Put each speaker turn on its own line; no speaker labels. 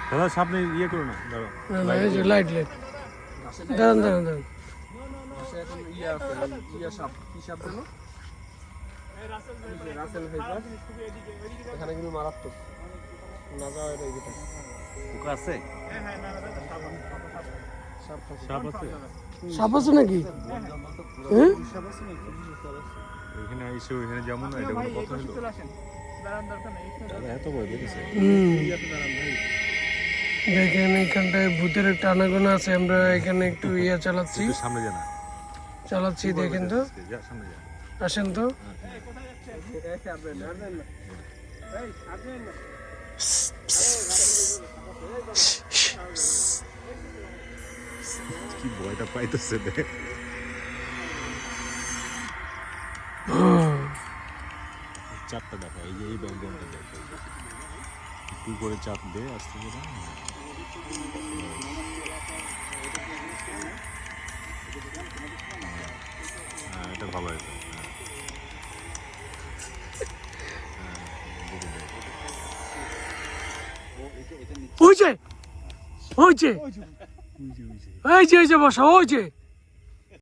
দাদা সামনে ইয়ে করো না, দাঁড়াও।
না এই যে লাইট লাইট দাঁড়ান দাঁড়ান দাঁড়ান
এখন ইয়া আছে ইয়া সাপ কি সাপ জানো রাসেল ভাইপার এখানে কিন্তু মারাত্মক না যাওয়া এটা এইটা
পোকা আছে?
সাপ
সাপ আছে?
সাপ আছে নাকি? হ্যাঁ
ওইখানে এসে ওইখানে যেমন না, এটা কোনো কথা হলো? দাদা এত ভয় পেয়েছে।
দেখেন এখানটায় ভূতের একটা আনাগোনা আছে। আমরা এখানে একটু ইয়া চালাচ্ছি
একটু সামনে যা না।
চালাচ্ছি দেখেন তো,
যা সামনে যা।
আসেন তো।
কি ভয়টা পাইতেছে রে। চাপটা দেখো, এই যে এই ব্যাকগ্রাউন্ডটা দেখো, একটু করে চাপ দে আস্তে করে। হ্যাঁ এটা ভালো হয়েছে।
ওই যে ওই যে ওই যে বসা ওই যে